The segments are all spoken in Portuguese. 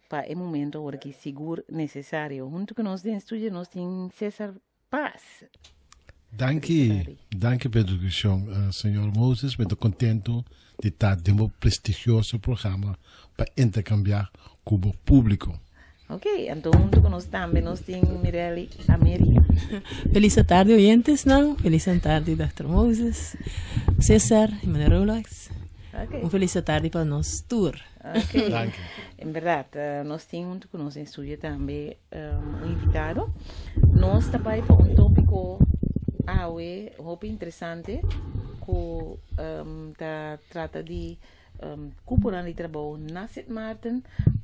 para o momento agora que seguro necessário. Junto com nós dentro do estúdio, nós temos César Paz. Danke pela introdução, senhor Moses. Estou contente de estar em um prestigioso programa para intercambiar com o público. Ok, então junto com nós também nós temos Mirelle América. Feliz tarde, oyentes, não? Feliz tarde, Dr. Moses, César e Manuel Rolex. Okay. Feliz tarde para nós tour. Ok. Danke. Em verdade, nós temos junto com nós em estúdio também invitado. Nós também para tópico muito interessante que trata de cúpula de trabalho na Sint Maarten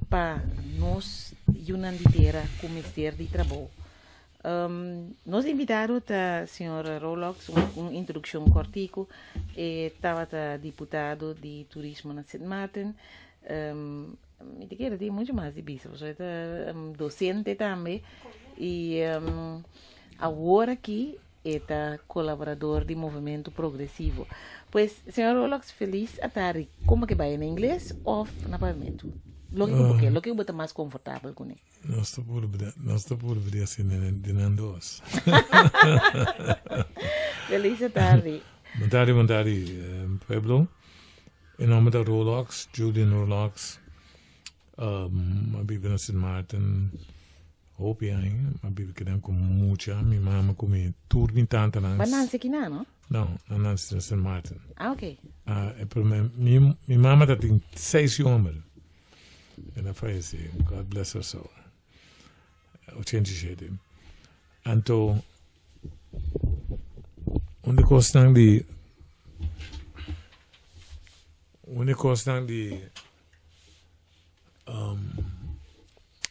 para nós unandideira com o Ministério de Trabalho. Nós invitaram a senhora Rolex uma introdução cortico e estava deputado de turismo na Sint Maarten. Me quero dizer muito mais de isso, você é docente também e agora aqui é colaborador do movimento progressivo. Pois, senhor Rolex, feliz a tarde. Como que vai em inglês ou na pavimento? Lo que eu boto mais confortável com ele. Nós estamos por ver assim de Nandos. Feliz a tarde. Boa tarde, Pueblo. Em nome da Rolex, Julian Rolex, eu vivo na Sint Maarten. Hope hein, mas vivo que com muita, minha mama come turbi tanta langs. Mas não sei que não? Não, não na Sint Maarten. Ah, ok. Minha mama tem 6 homens. Ela faz God bless her soul. 87. Então, uma questão de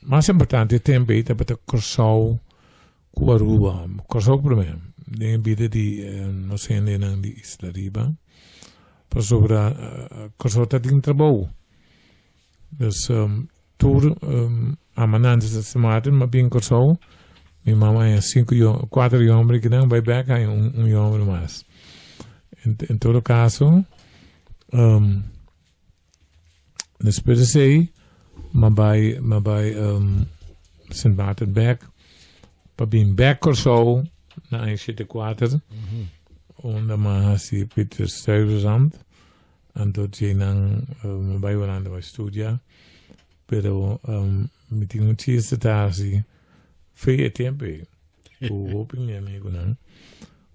mais importante também é para Corsau com Aruba. Corsau para mim, nem vida de não sei nem de Isla Riba, para sobre Corsau está em trabalho. Dus tour amanhã de semana, mas bem Corsau, minha mamãe é 4 homens que não vai back aí homem mais. Em todo caso, depois sei maar bij Sint Maarten back para bem back or so na enchete 4 onde mais se Peter Stuyvesant então tinha não vai volando vai estudar pero me tinha um chiste tarde foi tempo com opinião amigo não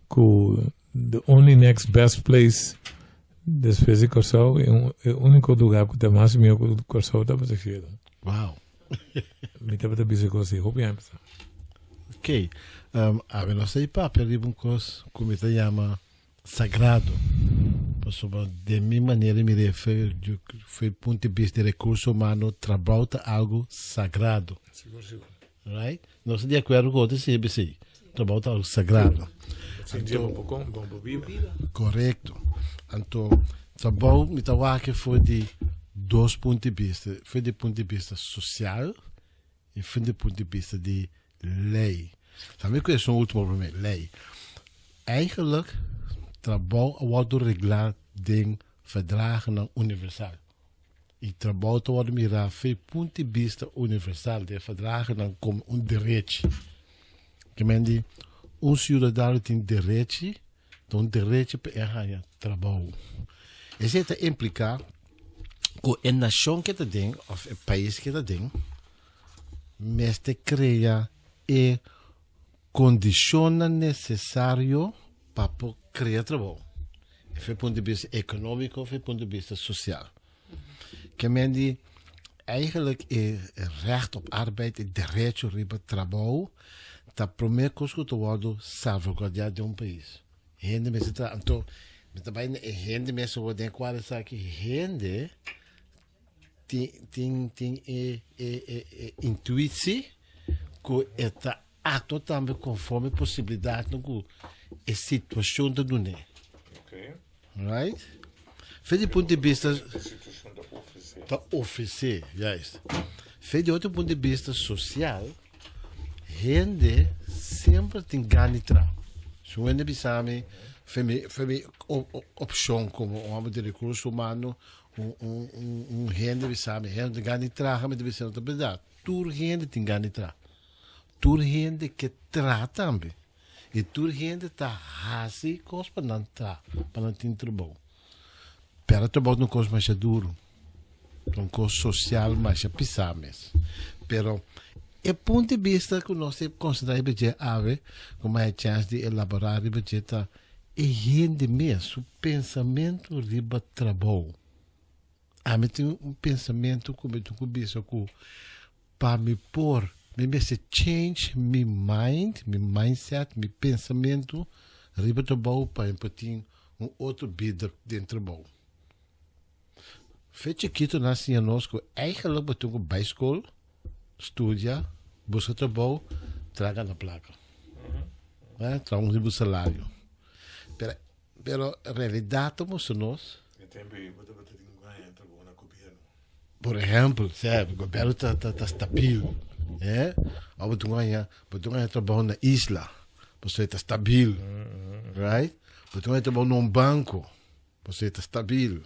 com the only next best place después de Corsau, el único lugar que más mío que Corsau está protegido. Wow. Me está protegido assim, hope eu empezar. Ok. A não sei para perder uma coisa como se chama sagrado. Sobre de minha maneira me refiro foi ponto de vista de recurso humano trabalho algo sagrado. Seguro. Right? Não sei de acordo com o CBC. Trabalho algo sagrado. Sentimos bom vida. Correto. Então, trabalho me estava que foi de dois pontos de vista. Foi de ponto de vista social e foi de ponto de vista de lei. Sabe que é o último problema? Lei. Eigenlijk, trabalho wordt regular ding verdragen universal. E trabalho wordt mirar foi ponto de vista universal de verdragen como direito. Que mende cidadão tem direito, então direito para ganhar trabalho. Isso implica que a nação que tem, ou o país que tem, mas te cria e condiciona necessário para criar trabalho. Foi ponto de vista econômico, foi ponto de vista social. Que mende eigenlijk recht op arbeid, het direito op trabalho, tá primeira coisa que eu vou salvaguardar de país. Rende mesmo tá, então, também rende mesmo vou ter quase sabe que rende tem intuição que está ato também conforme possibilidade no a situação da dune. Okay. Right? Foi de ponto de vista da oferecer, yes. Foi de outro ponto de vista social. Rende sempre tem ganho tra. Se o ende bisame foi opção como homem de recurso humano gente sabe, gente gani traga, mas deve ser outra verdade. Tur gente tem gani traga. Tur gente que tra também. E tur gente tá hasi cos para não tra, para não ter trabalho. Pero trabalho não cos mais duro. Um cos social mais pisames. Pero e ponto de vista que nós consideramos que ave, como é a chance de elaborar o budget, e gente mesmo, o pensamento riba trabalho. A mim tem pensamento como eu começo com para me pôr, me se change my mind, my mindset, meu pensamento riba trabalho para ter outro vida dentro do trabalho. Feito que tu nasce em nós, eigenlijk beton com bijschool, studia, busca trabalho, traga na placa. Traga um salário. Pero a realidade mostra nós. Por exemplo, sabe, o governo está estável. Ou tu ganha trabalho na isla, você está estável. Right? Tu ganha trabalho num banco, você está estável.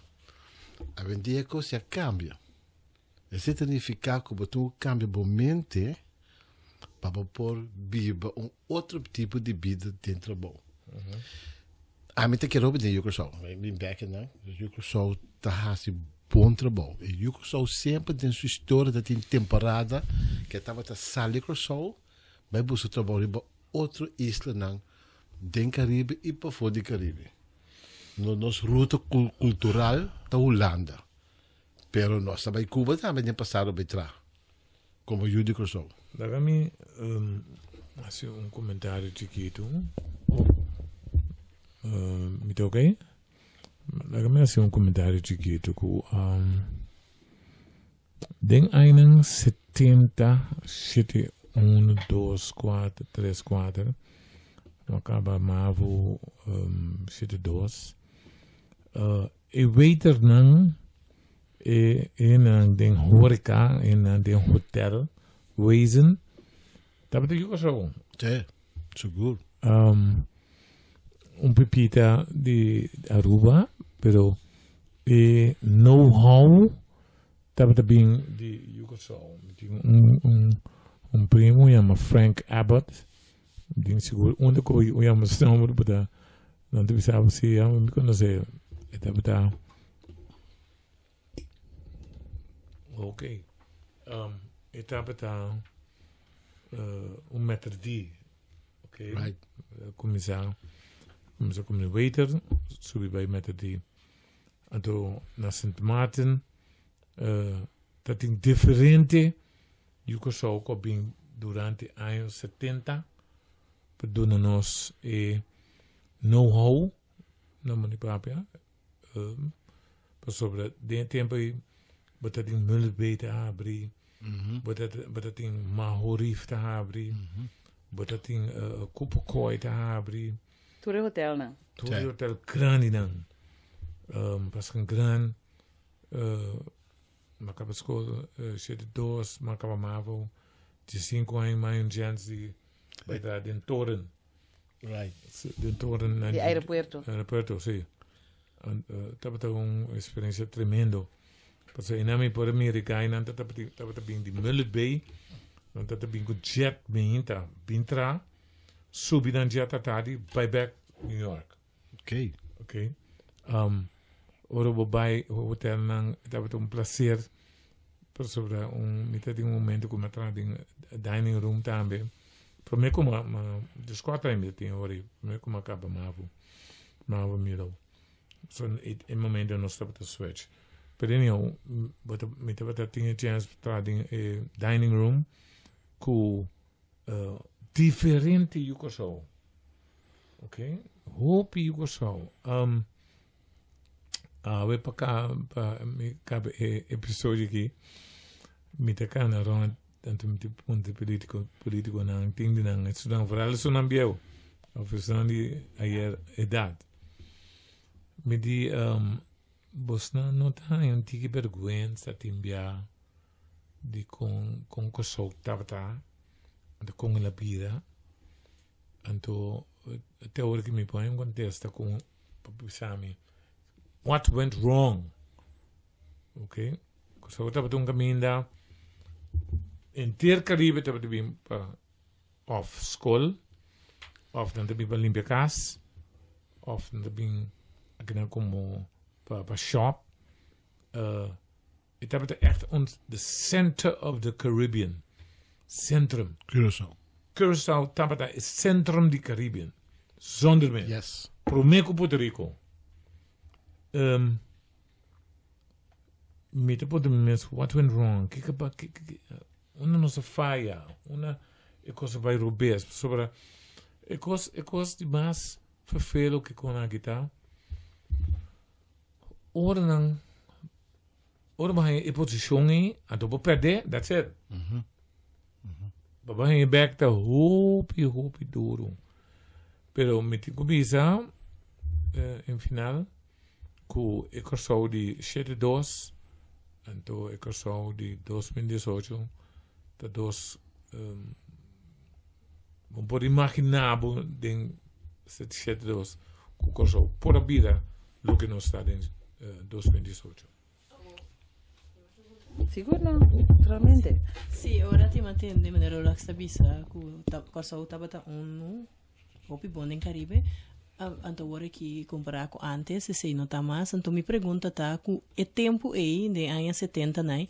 A vendia coisa cambia. Isso significa que você cambia mente para poder viver outro tipo de vida dentro do trabalho. A mim que roupa de Microsoft. Bem back né? Microsoft tá assim bom trabalho. E Microsoft sempre tem sua história da temporada que estava a sair Microsoft, vai buscar trabalho em outra isla não, dentro do Caribe e para fora do Caribe. Nossa ruta cultural da Holanda. Pero nós também Cuba também tem passado bem trás. Como o Microsoft. Dá-me assim comentário chiquito. Me toquei? Dá-me assim comentário chiquito. Den einen 70, 1, 2, 4, 3, 4. Acaba mavo 2. E waiter nang den horeca en den hotel wezen. Dat betekent ook zo. Ja, seguro. Pepita de Aruba, pero know-how dat betekent de Yugoslav. Primo chama Frank Abbott. Ding seguro. Onde que eu ia mostrar o número para não te sabe se eu me conhecer. Eta beta. Ok. Eta beta. Meter D. Ok. Right. Começar como waiter, subi bij meter D. Então na Sint Maarten, dat ding diferente. Yugoslav que bem durante anos 70. Perdonen-nos know-how, na manipulatie. Sobre de tempo dat in Mullerbee te abri, dat in Mahorif te abri, dat in Koepekooi te abri. Tour hotel não. Tour hotel grande não. Pas een gran, macaba school, zit doos, macaba mavo, de 5 anos mais gens die bij den toren. Right. Den toren. De aeropuerto. Aeropuerto, sí. Dat was een experiência tremendo. Porque in Nami por Americana, dat bing die Mullet Bay, dat bing een jet binta, bintra, subi dan jet atadi, by back New York. Okay. Okay. Ora bij hotel nang, dat was een placer. Sobre niet momento como atrás de dining room também. Para mim como dos 4 anos tinha hora, para mim como acaba mavo middle. So in momento não estava a switch. Pero anyhow, me tava tinha chance para dining room com diferente Yugoslav. Okay? Hope Yugoslav. We para cá para me cabe episódio aqui. Me toca na ronda tanto me ponto político não entende não isso não vooral isso não bieu oficial de ayer edad me di Bosna não tem um tique vergonha timbia de com Kosovo tava de com a vida então até hora que me põe um contexto com Papisami what went wrong Ok? Curaçao estava um caminho da inteiro Caribe estava bem para of school, of dan também para limpar casa, of dan também aqui como para shop. Het hebben echt ons the center of the Caribbean. Centrum. Curaçao. Curaçao Tabata is centrum di Caribbean. Zonder meer. Yes. Promeco Puerto Rico. Met Puerto Rico, what went wrong? Una nossa falha. Ik was bij Rubens. Sobre, ik was die baas vervelen que kon a guitar. Ora bahaya e position e ato perder, that's it. Bahaya back ta hopi duro. Pero meti kubisa em final ku e corso di 7-2 anto e corso di 2018 ta dos un po' immaginabo den 7-2 ku corso por a vida lo que non sta in 2018. Sicuro, naturalmente. Sì, ora ti mantieni in maniera relaxata bisa cosa utaba unu hopi bom em Caribe. Anto ora que comparar com antes, se não tá mais, então me pergunta tá com o tempo aí de anos 70, né?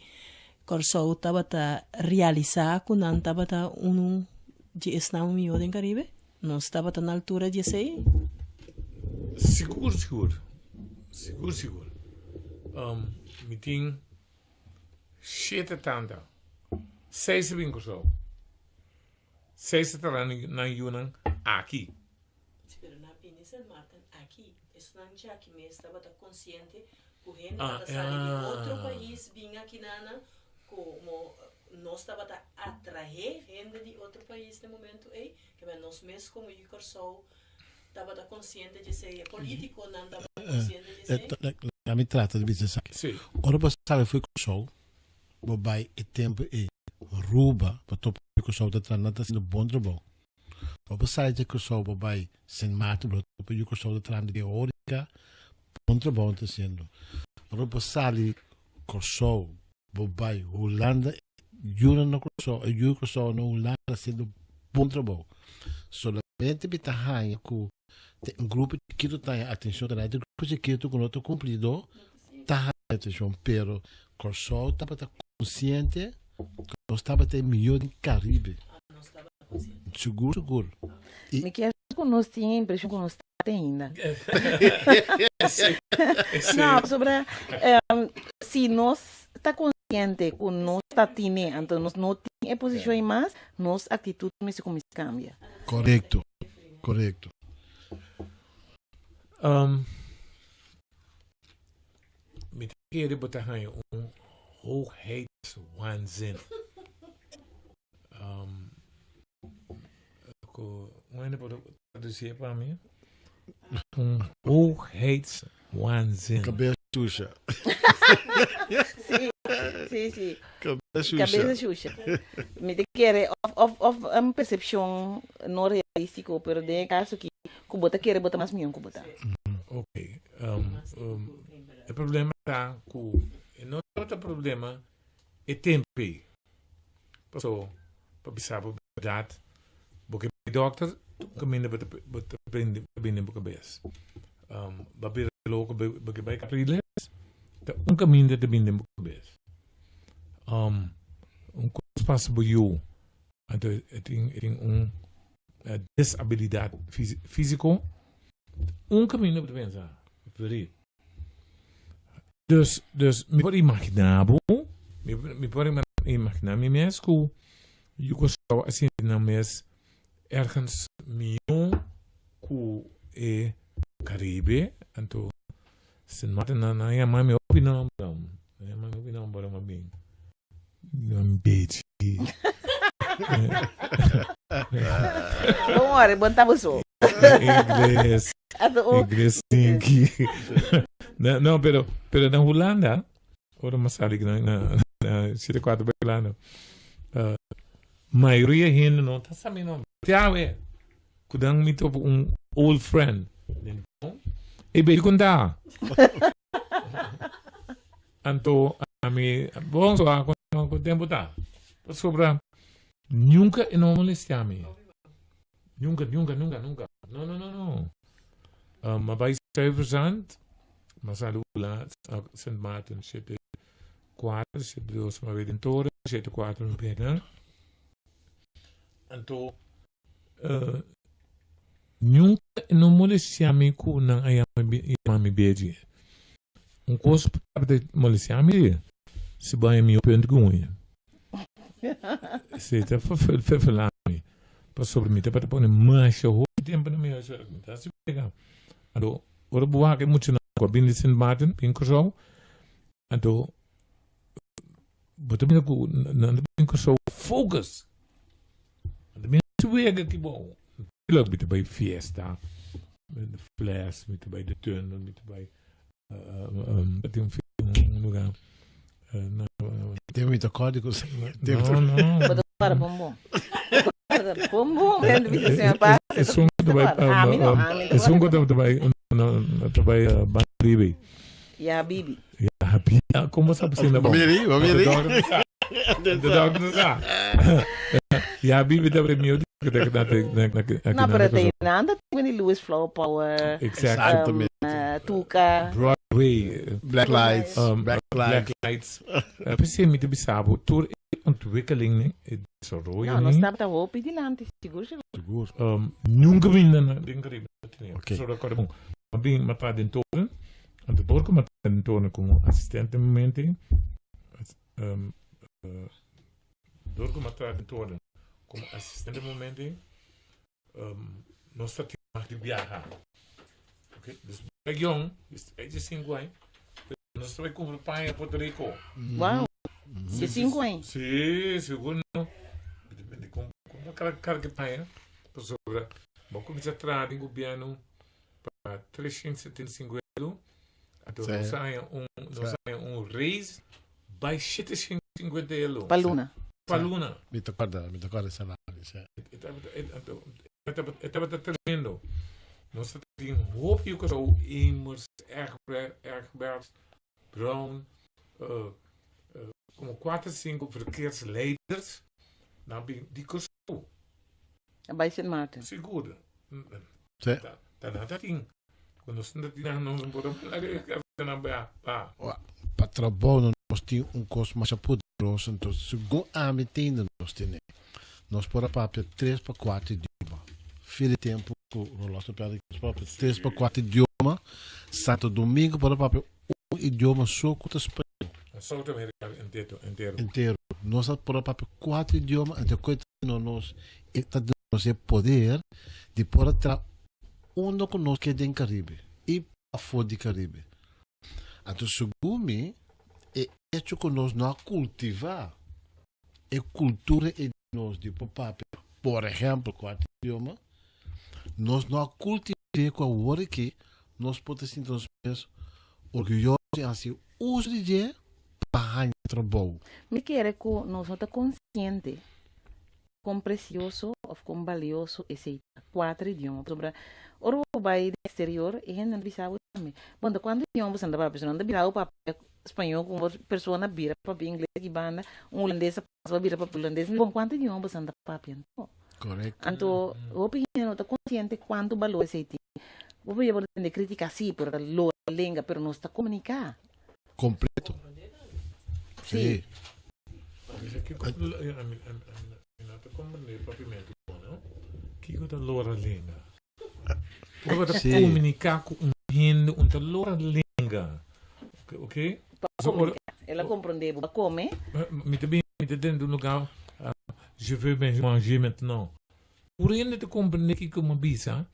Corso tava tá realizar com não tava tá de esnamo melhor em Caribe? Não estava tá na altura de sei? Seguro. Meeting shit tanda. 6 winkels zo. 6 na Yunnan aqui. Pero na Pinisa Martin aqui, isso não já que me estava tá consciente por gente tá saindo de outro país, vinha aqui nana como nós estava tá atrair gente de outro país no momento aí, que nós mesmos como o Corso estava tá consciente de ser político, não estava consciente de ser. A me trata de business aqui. Sim. Ora passada foi com o show. Bobai e tempo e ruba para top com o show da trana tá sendo bom trabalho. Ora passada de com o show bobai sem mato para top com o show da trana de órica bom trabalho tá sendo. Ora passada com o show bobai Holanda Juna no show e o show no Holanda sendo bom trabalho. Solamente bita hanya com um grupo que tu tem atenção da rádio, grupo que tu com outro cumprido tá atenção, pero Corso estava consciente que nós estava até melhor em Caribe. Seguro. Me quer que nós tínhamos a impressão que nós ainda. Não, sobre se nós está consciente que nós está tendo, então nós não temos posição em mais, nossa atitude como se cambia. Correto. Met keer botar hoogheidswaanzin. Hoe heb je dat para mim? Hoogheidswaanzin. Cabeça Xuxa. Sim. Cabeça Xuxa. Me quer uma percepção não realística, pero de caso que bota quer botar mais milhão que botar. Ok. O problema está com outro problema é tempo. So, para pensar por verdade, porque o doctor caminha para aprender por cabeça. Para logo porque vai capriles, caminho de aprender por cabeça. Espaço para eu, então tem desabilidade física, caminho para pensar. Dus me pode imaginar, mesmo que eu gostava assim na mes ergens milhão com o Caribe, então se mata na minha opinião, para uma bem, beijo. Vamos ora, botamos o inglês sim que não, pero na Holanda, ora mais ali na 74 Holanda, maioria gente não tá sabendo, é kudang mito old friend, e bem contar. Anto, a mim, bom, só com o tempo tá. Sobre, nunca e não molestar a mim. Nunca. Não. Maar bij 7%, maar zijn laat, Sint Maarten zit 4, zit dus maar weer in toren, zit 4 in binnen. En toen, nunca e não molestar a mim com não a mim beiji. Coisa para molestar a mim, se vai me opender com ele. Se tá falar me, para sobre mim, tá para pôr mais o tempo na minha vida, tá se pega. Ado, ora boa que muito na com a Bindi Sint Maarten, Pinkershow. Ado, botar-me na Pinkershow focus. Ado, me suega que bom. Leuk met bij fiesta, met de fles, met bij de tunnel, met bij dat een film nog aan. Tem muita códigos. Não. Para bombom. Bombom, é difícil para. É som que vai Bandibi. Ja, Bibi. Ja, como sabe se ainda bom. Vamos Dog não sabe. Ja, Bibi também meu. Na verdade, nada tem de Louis Flower Power. Exactly. Tuca. Broadway. Black Lights. Precies met de bisabo. Door ontwikkeling is er rooi. Não, nós estamos a roupa de lante, seguro. Nunca vinden na den Caribe. Okay. Zo dat kan bom. Maar bem matar den toren. En de borgo matar den toren como assistente momento. Dorgo matar den toren como assistente momento. Nós estamos mais de viajar. Okay, dus bij jong, is je 5 anos. Nós estamos com o pai em Porto Rico. Uau! De 5 anos? Sim, segundo. Com aquela carga de pai, pessoa. Vou começar a trazer o governo para 375 euros. Então, nós saímos raise by 750 euros. Para Luna. Para Luna. Me acorda salário. Estava tremendo. Nós temos hoop je zo Emers, Egbert, Brown, como 4, 5 verkeersleiders, dan ben die kost zo. Bij Sint Maarten. Seguro. Dan had dat in. Quando se não tinha não podemos para trabalho nós temos custo mais poderoso, então segundo a metade nós temos. Nós por a papel 3 para 4 idiomas. Filho tempo o nosso papel 3 para 4 idiomas. Santo Domingo por a papel um idioma só com espanhol. South America inteiro. Inteiro. Nós por a papel 4 idiomas, então coisa nós nós é poder de por atrás um conosco que é do Caribe e a fora do Caribe. Então segundo é hecho que nós não cultivar é cultura e nós de papel. Por exemplo, 4 idiomas, nós não cultivamos com a hora que nós podemos sentir orgulhosos e assim uso de dia para o trabalho. Me quer que nós não estamos conscientes quão precioso ou quão valioso esse 4 idiomas. Sobre o vai do exterior e a gente não sabe também. Bom, quando idiomas andava a pessoa, não vira o papel espanhol com outra pessoa na vira papel inglês que banda, holandês para vira papel holandês. Bom, quanto idiomas anda papel? Correto. Então, o opinião não está consciente quanto valor esse tem. O povo pode criticar sim por a língua, mas não está comunicar. Completo. Sim. Mas aqui não está compreendendo propriamente, não? Que é a loura língua? Para comunicar com gente, uma loura língua. Ok? Ela compreende, para comer. Me dentro do lugar, je veux manger maintenant. Por ainda te compreender que como bisa,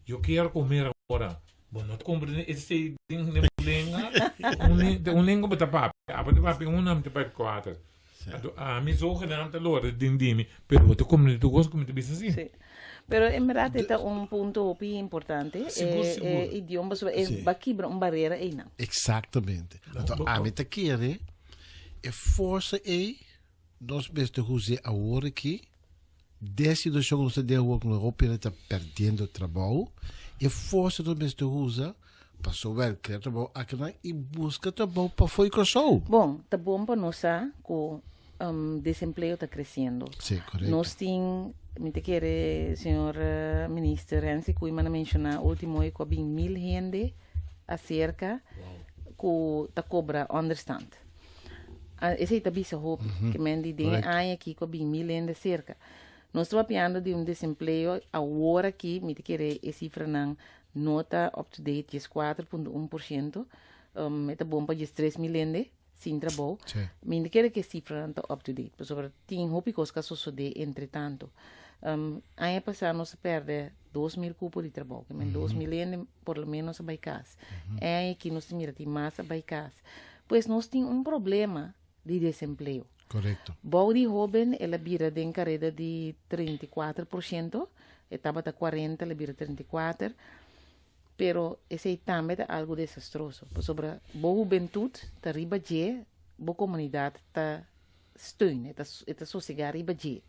eu quero comer agora. Bom, não te compreender esse ding de língua, língua bata papi, abate papi não te papi 4. A mim zogenaamd loren ding dimi, pero você compreender tu gosto como te bisa assim. Sim. Pero en verdad este es un punto muy importante. Seguro. Idioma va a quebrar una barrera ahí, ¿no? Exactamente. Então, a mim te quer é força aí nós beste usar a hora aqui desde o jogo você deu o que não está perdendo o trabalho e força nós beste usar Passou o quer trabalho aqui e busca trabalho para foi com o Bom, tá bom para nós que o desemprego está crescendo. Sim, correto. Nós temos, me te quer, senhor ministro, antes que eu mencionar, último é que tem 1.000 gente acerca que tá cobra understand. Esse é também o que me diz, aqui que tem 1.000 gente acerca. Nós estamos falando de desemprego agora aqui, me te quer, a cifra não nota up to date, é 4,1%, é bom para 3.000 gente sem trabalho. Me te quer que a cifra não está up to date, porque tem muitas coisas que sucedem entretanto. Ano passado nós perdemos 2.000 cupos de trabalho, que 2.000 gente por lo menos a casa. É aqui nós temos mais a casa. Pois nós temos problema de desemprego. Correto. Bom de jovem, ela vira de carreira de 34%, estava a 40%, ela vira 34%, pero esse também é algo desastroso. Sobre boa juventude, está riba de, boa comunidade está steun, está sossegada riba de.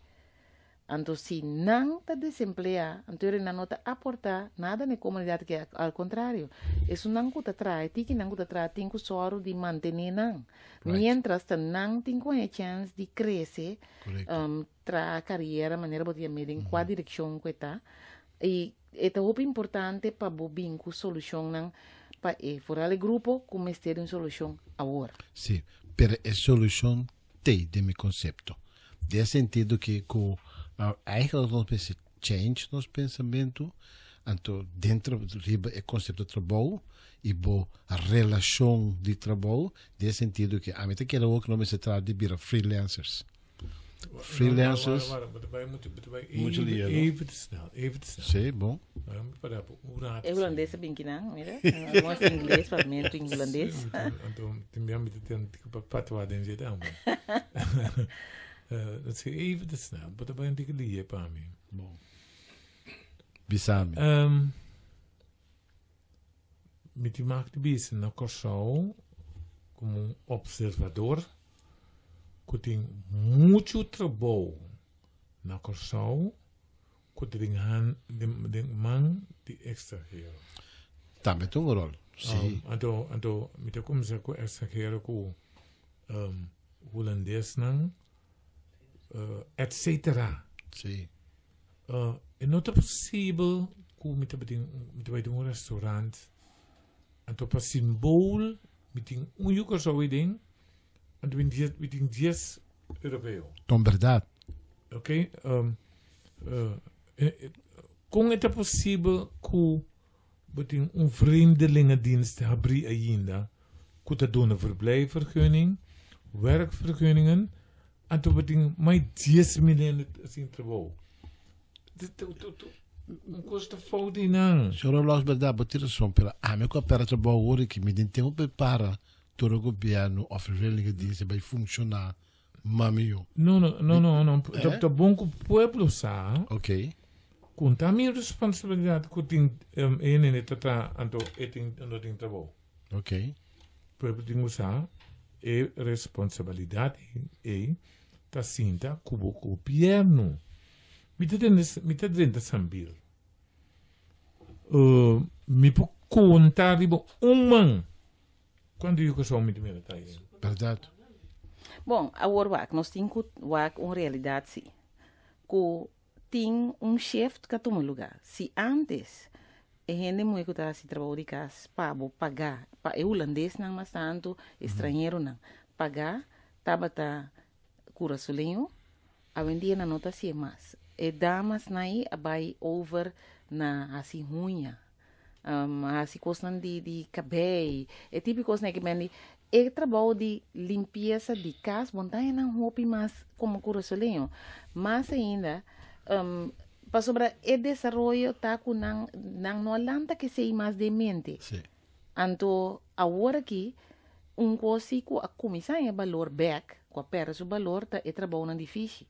Então, se não está desempregado, então ele não está aportar nada na comunidade, que é ao contrário. Isso não está traz, tem que tem que soro de manter não. Mientras não tem a chance de crescer, tra a carreira, maneira de medir em qual direção que está. E é muito importante para bobin com solução não para fora o grupo como ter uma solução agora. Sim, pero a solução tem de meu conceito. De sentido que com eigenlijk nós pensamos change nos pensamento, então dentro do conceito de trabalho e a relação de trabalho, de sentido que a meta que ela que não se trata de vir freelancers. Freelancers. Muito lindo. Even te snel. Sim, bom. É holandês bem que não, mira? Mostra inglês, para mim é holandês. Então, tem minha amiga tem que patuar dentro de dama. Dat is even te snel, maar dat ben je dikke lief para mim. Bom. Bisami. Met die maakt de biezen na Corsau como observador, que tem muito trabalho na Corsau, que tem man de extranjero. Também tem um rol. Sim. Então, me te começar com extranjero com holandês não. Etc. Sim. É não é possível que me vai ter um restaurante, então para simbol, me tem yuca só aí então me tem 10 europeu. Então, verdade. Ok? Como é possível que we tem vreemdelingendienst abrir ainda, que te doen een verblijfvergunning, werkvergunningen, en toen betekent mij 10 miljoen assim trabalho. Não custa foda não. Senhor Lois Verdade, botar som pela ame com a pera trabalho hoje que me tem um prepara todo o governo oferecer que diz vai funcionar mamio. Não. Tá bom que o povo sabe. Ok. Conta a minha responsabilidade que tem ene tata anto tem trabalho. Ok. O povo tem que saber é responsabilidade é tá sinta como o governo. Me tá dentro sambil. Me pode contar tipo man. Quando eu que sou muito melhor tá aí. Verdade. Bom, agora nós temos uma realidade sim. Que tem chefe que toma lugar. Se antes a gente muito que está se trabalhando de casa para pagar, para holandês não mas tanto, estrangeiro não, pagar, tava tá cura solinho, a vendia na nota se mais. E damas naí vai over na assim unha, assim coisas de cabelo, é tipo coisa que me é trabalho de limpeza de casa, montanha não roupa mais como cura solinho, mas ainda para sobre o desenvolvimento tá com não Holanda que sei mais de mente. Sim. Então agora aqui coisa que a comissão é valor back, com a perda do valor tá é trabalho não difícil.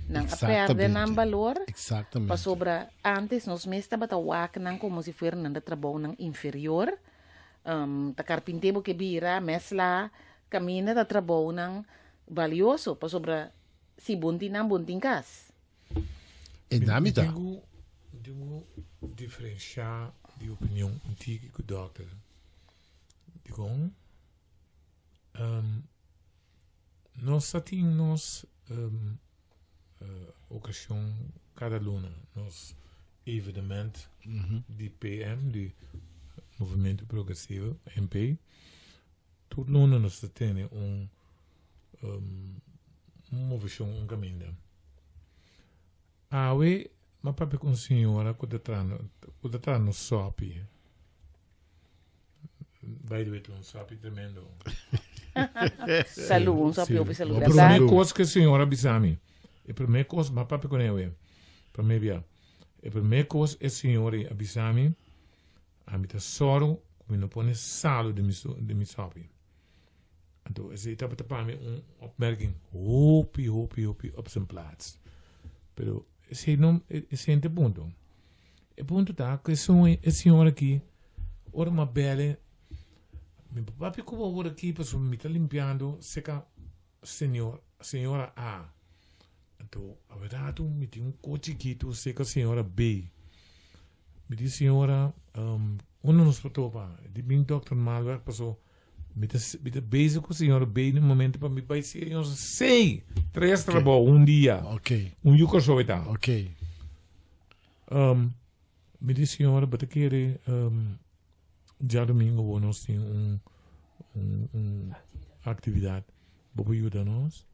Não a perda não valor. Exatamente. Para sobre antes nós mesmos estava a não como se fosse não trabalho não inferior. Tá carpinteiro que vira mesla caminha da trabalho não valioso para sobre se buntin casa. E nami da. Devo diferenciar de opinião antiga com o doutor. Digamos, nós temos ocasião cada luna, nós evenement de PM, de Movimento Progressivo, MP, todo luna nós temos uma visão, caminho. Mas papai com a senhora, quando está no SOP, vai doer um SOP tremendo. Salu, un sapio per A primeira salutare. coisa que a senhora bisami, a primeira coisa, mas papai com ele, para mim via, a primeira coisa é a senhora bisami, a mim tá soro, como não põe salo de mi SOP. Então, esse está para mim opmerking, hopi, op zijn plaats. Pero esse não, esse é o ponto. O ponto tá que a senhora aqui, ora uma bela, meu papai como ora aqui, para me tá limpando, seca senhora A. Então, a verdade, me tem coche chiquito, seca senhora B. Me diz senhora, nos patopa, de bem Dr. Malwerk passou, me tá bezig com a senhora B no momento para me vai ser, eu sei, 3 trabalhos, dia. Ok. Yuko zo está. Ok. Me diz senhora, bata querer já domingo nós temos atividade. Bobo ajuda nós.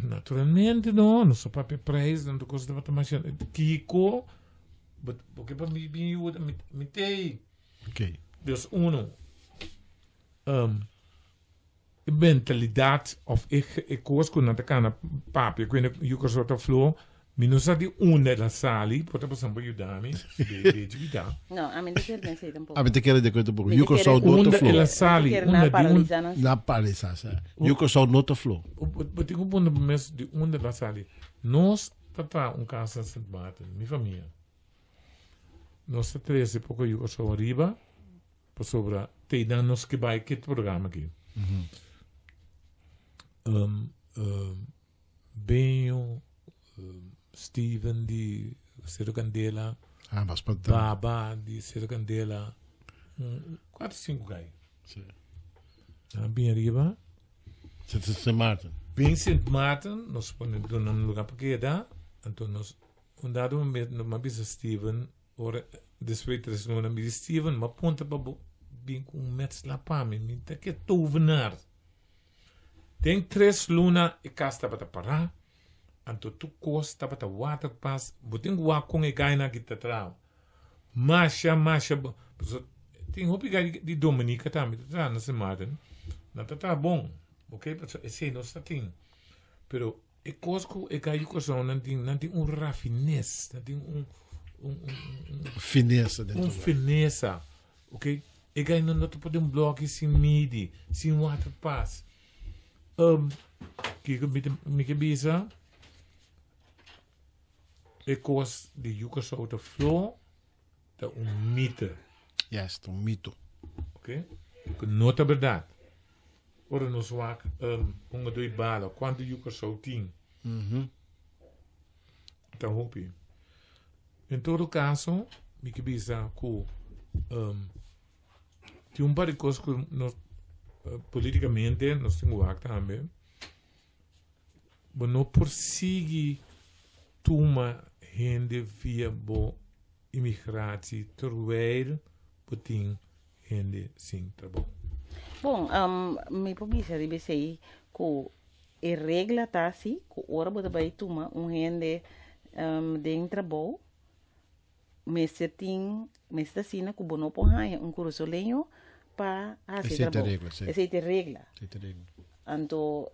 Naturalmente não, nosso papel preço, não coisa da machina. Kiko, porque para mim bem ajuda, me tem. Ok. Dus mentalidade of ik koos kon naar de kana papi, ik weet niet, je kan zo te flow. Minus die onder la sali, pode passar por ajudar-me, de vida. No, a mim não quero nem sei tampouco. Ah, te quero de coisa por. Me Yuko te só quero- nota Onder flow. la sali, Quero onder na die paralisar Na palesa, sa. Yuko só nota flow. But ik moet een mes die onder la sali. Nós tata casa de Sint Maarten, minha família. Nós tá 13 pouco eu sou arriba, para sobra te dan nos que vai que programa aqui. Benho, Steven de Ciro Candela, Ah, mas pode Baba de Ciro Candela, 4, 5 gai. Bem arriba. Sint Maarten. Bem Sint Maarten, nós podemos dar um lugar para quedar, então nós um dado uma bisa Steven, ora después tres luna me Steven, ma ponta para bem com mets la pame, me tá que tovenar. Tem 3 luna e casta para parar. Anto tu costa para water pass, botem gua com e gaina que tá trau. Masha, tem hopi gai de Dominica também, tá na semana. Não tá bom, ok? Esse não está tem. Pero e cosco e gai coisa não tem raffinesse, não tem Fineza dentro. fineza, ok? E gai não te pode bloco sem midi, sem water pass. Que me que bisa e coisa de Yuka South of Flow, tá mito, Yes, um mito. ok? Que nota verdade. Ora nos wak dois bala, quando Yuka South tem, tá hopi. Em todo caso, me que bisa que tem par de coisas que nós politicamente nós temos wak também, mas não persegue tuma gente via bo imigratie terwijl beting gente sem trabalho. Bom, me publica de BCI que a regra tá assim, que ora bota vai tomar gente de trabalho, mas se tem, mas tá assim, que bono porra curso lenho para fazer Aceita trabalho. regra, sim. Aceita regra. Então,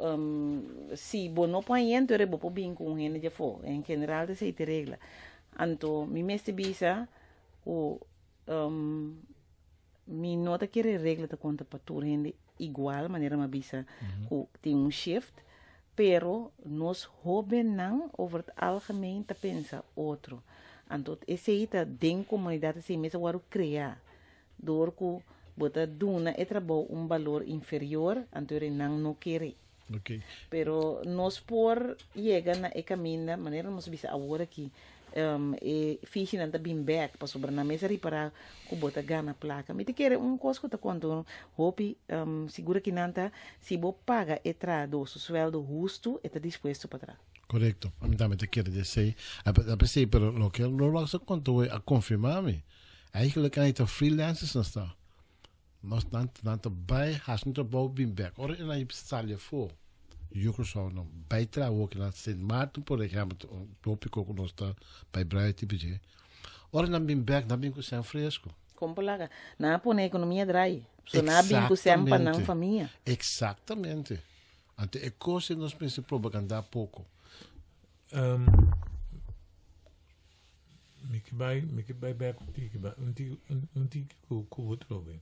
se bono põe então é bom bem com gente de fora, em geral de aceita regra. Então, me mestre bisa o me nota que a regra tá conta para tudo gente igual, maneira uma bisa que tem shift, pero nós jovens não over het algemeen te pensa outro. Então, esse aí tá dentro da comunidade assim mesmo o criar, door que bota duna e trabalho valor inferior, então ele não quer. Ok. Pero nós por llega na e caminho, maneira nós bisa agora aqui, e fish nanta bim back para sobrar na mesa para ku bota gana placa. Me te quer coisa que tá quanto hope segura que nanta se bo paga entrada su sueldo justo está disposto para trás. Correcto. A mí también te quiere decir. A pesar, pero lo que lo hace cuando a confirmarme. Eigenlijk kan je toch freelancers dan staan. Nog dan te bij, haast niet op bouw bim back. Ora en je stel je voor. Jukker zou nog bijdragen ook in Sint Maarten, por exemplo, loop ik ook nog staan bij Bright TPG. Ora dan bim back, dan ben ik zijn fresco. Compolaga. Na pone a economia drai. So na bin ku sempre na família. Exatamente. Ante é coisa nós pensamos propaganda pouco. Miki bai back unti ku outro bem.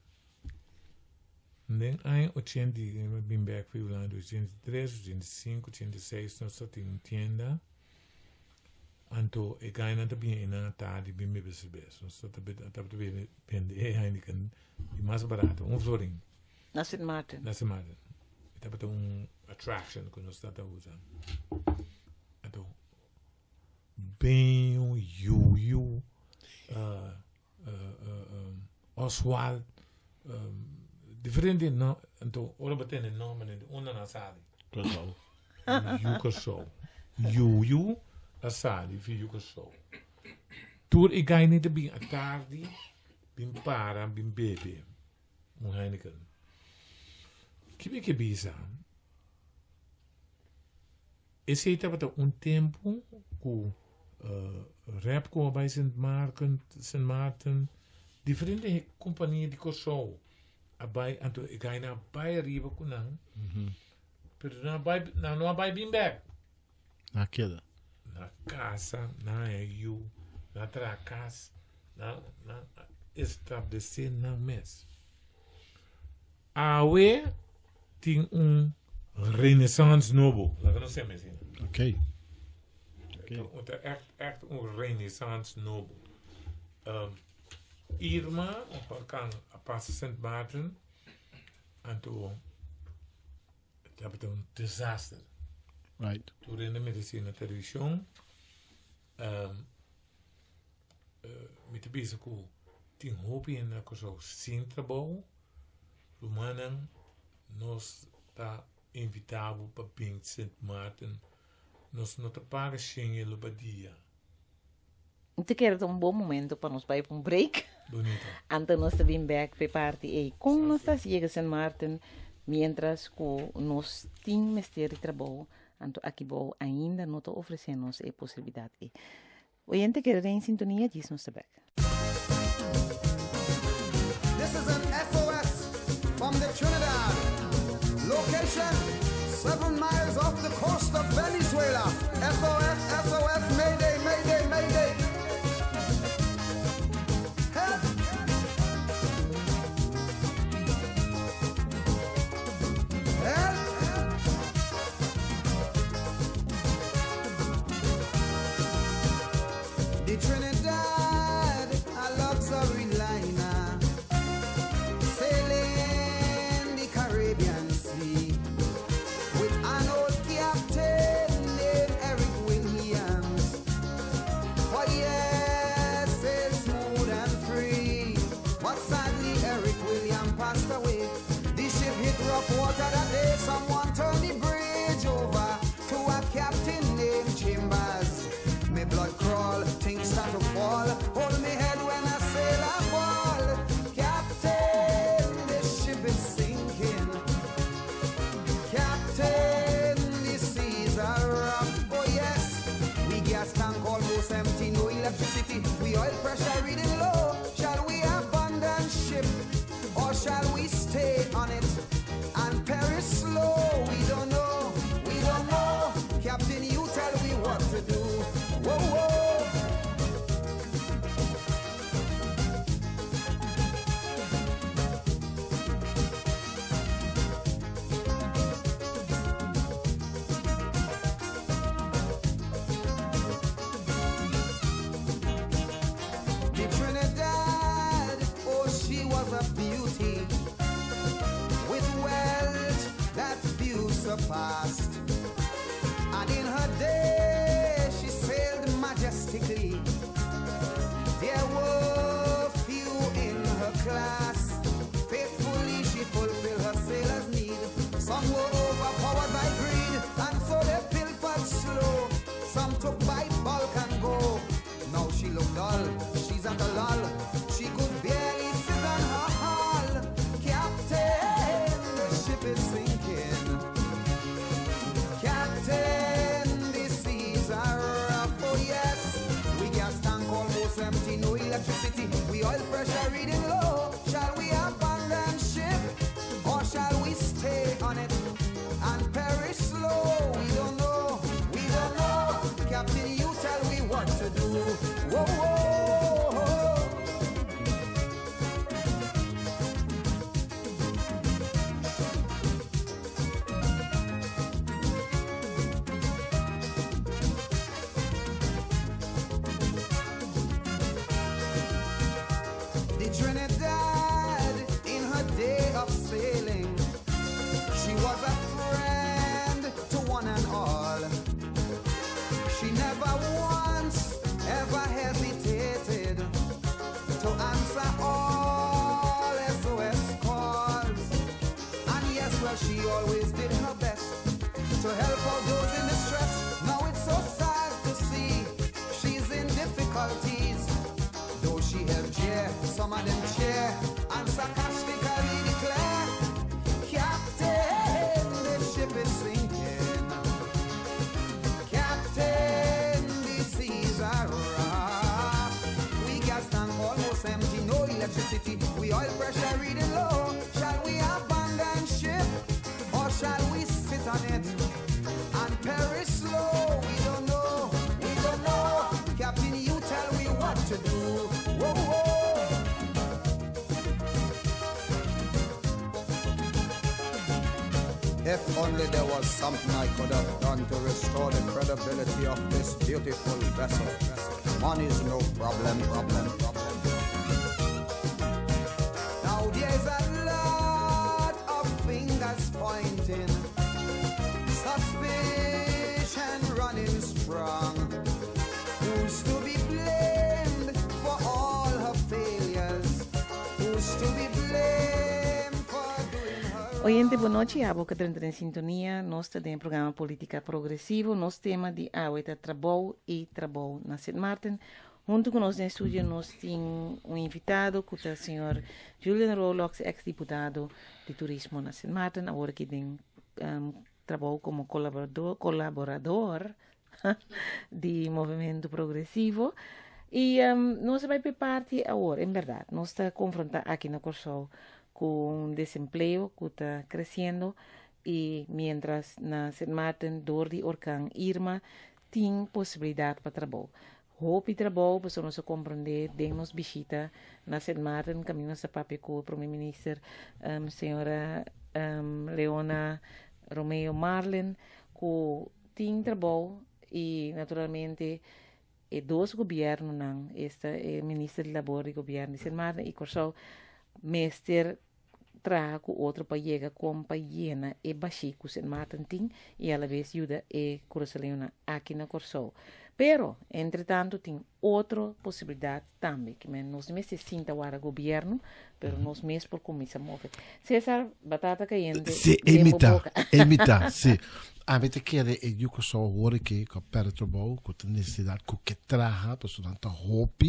Nem ai 80 been back for lá 83, 85, 86 nós só tem tienda. Anto e gai na bem na tarde bem me bes. Nós só tá bem pende Heineken e mais barato, florin. Na Sint Maarten. Na Sint Maarten. Tá attraction que nós tá usando. Anto bem Yu Oswald differenti no então ora batene nome ne una na sali Claro. Yuko show Yu a sali fi Yuko show tur ik ga niet te bin tardi bin para bin bebe un Heineken que bisa esse estava um tempo com Repco bij Sint Maarten, diferente companhia de show. Abai, anto ik ga na bij riba kunang. Pero na bij bim back. Naquela. Na casa, na eu, na tracas, na estabelecer na mes. Awe tem renaissance novo. Lá que não sei mais. Ok. Echt een renaissance nobel. Irma, kan passen Sint Maarten. En toen heb ik een disaster. Right. Toen in de medicina televisie. Met de bezig hoe tien hobby en ik zo Sintrabouw. Romanen, nos ta invitado para Pink Sint Maarten. Nós não te pagas sem lobadia. Te quero bom momento para nós ir para break. Bonito. Antes nós também back para parte e com nós chega Sint Maarten, mientras que nós temos mestre de trabalho, então aqui bom ainda não te oferecemos a possibilidade. O gente quer em sintonia diz nós back. This is an SOS from the Trinidad. Location 7 miles off the coast of Venezuela. SOS, SOS, Mayday, Mayday, Mayday. Help! Help! The Trinidad, a luxury liner, sailing the Caribbean Sea. With an old captain named Eric Williams. For years, sailed smooth and free. But sadly, Eric Williams passed away. The ship hit rough water that day. Someone turned the bridge over to a captain named Chambers. My blood crawl, things start to fall. Hold me head when I sail a ball. Captain, the ship is sinking. Captain, the seas are rough. Oh yes, we gas tank almost empty, no electricity. We oil pressure reading low. Shall we abandon ship or shall we stay on it and perish slow? We don't know, we don't know. Captain, you tell me what to do. Whoa, whoa. The Trinidad, oh, she was a beauty with wealth that few surpass. want to buy bulk and go. Now she look dull, she's at a lull. She could barely sit on her hull. Captain, the ship is sinking. Captain, the seas are rough. Oh yes, we gas tank almost empty, no electricity. We oil pressure reading low. Shall we abandon ship or shall we stay on it and perish slow? We don't know, we don't know. Captain, you tell me what to do. Whoa, whoa. The Trinidad in her day of sailing, she was a friend to one and all. She never once ever hesitated to answer all SOS calls. And yes, well, she always did her best to help out those in distress. Now it's so sad to see she's in difficulties. Though she helped cheer, some of them cheer and sarcastically declare, Captain, the ship is sinking. Captain, the seas are rough. We gas tank almost empty, no electricity. We oil pressure reading low. Shall we abandon ship or shall we sit on it and perish slow? We don't know, we don't know. Captain, you tell me what to do. Whoa, whoa. If only there was something I could have done to restore the credibility of this beautiful vessel. Money's no problem. Now there's a lot of fingers pointing, suspicion running strong. Who's to be blamed for all her failures? Who's to be blamed for doing her Oyente, boa noite. A boca entra em sintonia. Nós temos um programa Política Progressivo. Nosso tema de hoje é trabalho e trabalho na St. Martin. Junto conosco no estúdio, nós temos um invitado, que é o senhor Julian Rolox, ex-deputado de turismo na St. Martin, agora que tem trabalho como colaborador de movimento progressivo. E nós vamos para parte agora, em verdade, nós estamos confrontados aqui na Corsol com um desemprego que está crescendo e mientras na St. Martin, dor de Orcán Irma, tem possibilidade para trabalho. Hope trabalho, para nós compreender, de nos visita na St. Martin, caminho sa papi com o primeiro-ministro, senhora Leona Romeo Marlin, que tem trabalho e, naturalmente, dois governos, este é o ministro de Labor e Governo de St. Martin, e Corsol, mestre trago outro para chegar com paiena e baixo St. Martin tem e ela vez ajuda e Coruscaleona aqui na Corsol. Pero, entretanto, tem outra possibilidade também, que nós mesmos se sinta agora governo, pero nós mesmos por começar a mover. César, batata caiente. Sim, imitar, sim. A gente quer eu que só agora que com perto trabalho, com a necessidade que traga, para não ter roupa,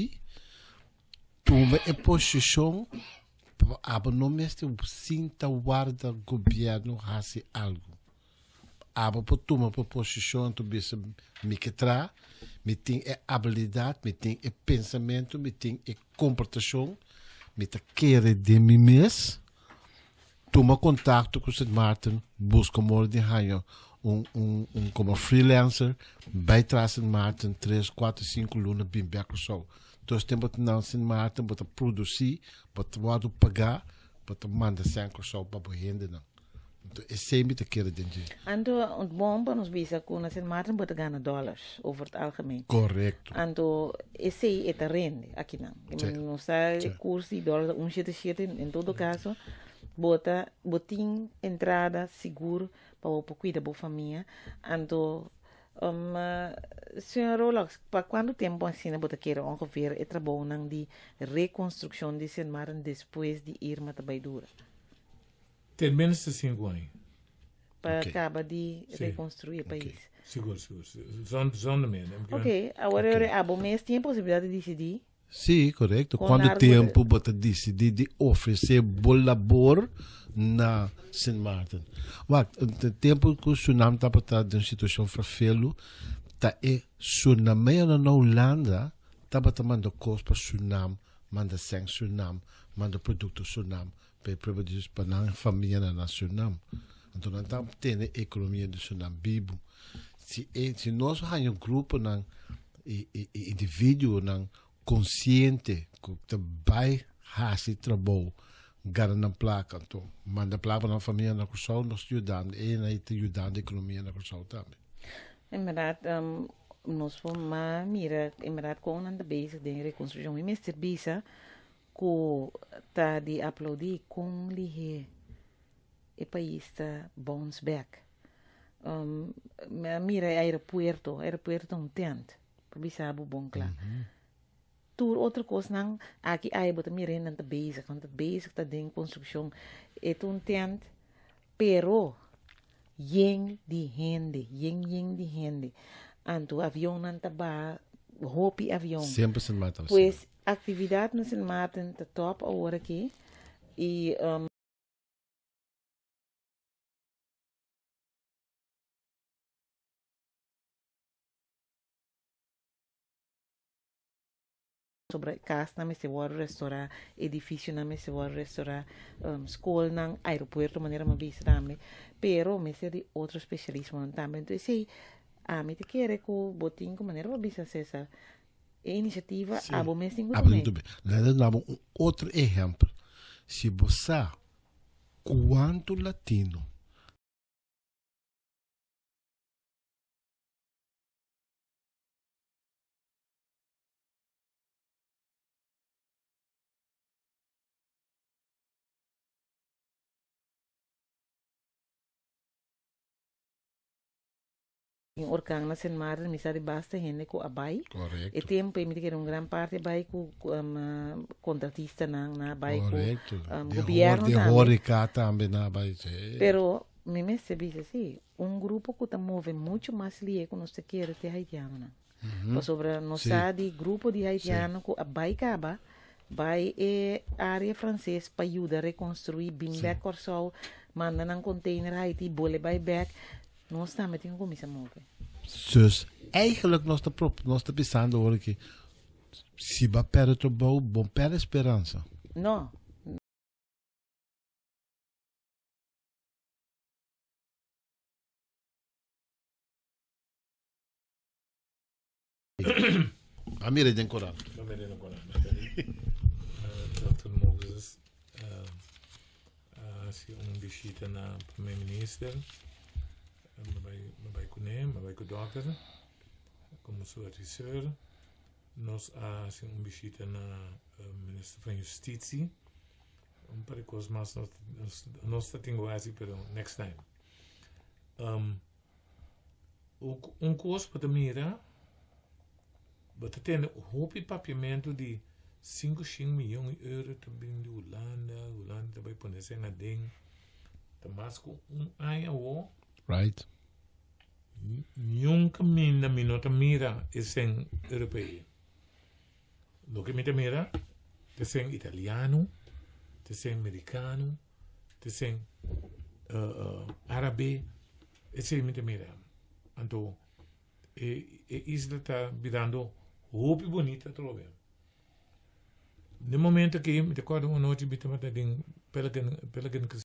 toma em posição, aber não mesmo sinta guarda governo hace algo. Aber para tomar uma posição, tu bisa me que traga, me tem a habilidade, me tem o pensamento, me tem a comportação, me te querer de mim mesmo, toma contato com o St. Martin, busca more de raio, como freelancer, vai trás St. Martin, 3, 4, 5 lunas, bem bem só. Então, temos que não St. Martin, para produzir, para pagar, para mandar sempre só para a gente, não. Então, é sempre te querer de gente. Então, bom para nos visar com a St. Martin, para ganhar dólares, over o algemeen. Correto. Então, esse é a renda aqui, não. Não sai curso de dólares, 177, em todo caso, botin entrada seguro para cuidar da família. Então, senhor Rolox, para quanto tempo assim você quer ongeveer o trabalho de reconstrução de St. Martin depois de Irma também dura? Tem menos de 5 anos. Para acabar de reconstruir o país. Seguro. Zonder meer. Ok, agora há bom mês tem a possibilidade de decidir. Sim, correto. Com Quando o largo tempo você decide de oferecer bom labor na Sint Maarten. Wacht, o tempo que o tsunami está para de uma situação frafelo, tá é tsunami na Holanda, tá para mandar coisa para tsunami, manda sang tsunami, manda produto tsunami, para produzir para a família na tsunami. Então, não está tendo economia do tsunami vivo. Se nós temos um grupo, indivíduo, consciente que vai fazer trabalho, ganhar na placa, então manda placa na família na Cruzeiro, nós ajudamos e aí te ajudando a economia na Cruzeiro também. Em verdade, nós fomos mira, em verdade, com a base de reconstrução e mestre bisa que tá de aplaudir com lihe e país tá bounce back. Mira aeroporto um tent, para bisa bom claro. Tur outra coisa não aqui aí bota mira na base, quando base tá de construção é um tent, pero yeng di hende. Anto avião não tá ba hopi avião. Sempre Sint Maarten. Pues atividade no Sint Maarten tá top agora aqui e sobre casa na se war restaurar, edifício na se war restaurar, escola na aeroporto maneira uma vez também, pero me se de outro especialismo também. Então sei a me te quer que o botinho com maneira uma vez essa iniciativa a bom mês cinco também. Muito bem. Nós damos outro exemplo. Se você quanto latino Em Orkang na Sint Maarten, misali basta gente com a bai. correto. E tempo me que uma grande parte bai com contratista na bai Correto. com governo de também. Horica também na base. Pero me percebi assim, grupo que move muito mais ali com nós que era de haitiano, né? Sobre nós de grupo de haitiano que a bai caba, bai é área francês para ajudar a reconstruir bem back Corsol, manda num container Haiti, bole bai back. Nós também temos como isso move. Dus eigenlijk nós está pensando agora que se vai perder o trabalho, bom perde a esperança. Não. A mira de coral. Dr. Moses, se visita na primeiro-ministro, vai com ele, vai com o doutor, como sua advisor. Nós visita na ministro da Justiça. Para coisas mais nós temos assim, pero next time. Coisa para mira, você tem um papiamento de 5 milhões de euros também de Holanda vai pôr esse na ding. Damasco ano Right. Nunca minota mira esse europeu. Lo que me mira, esse italiano, esse americano, esse árabe, esse me mira. Então, isla está virando roupa bonita, tudo bem. No momento que me recordo uma noite, me tomava de pelagan que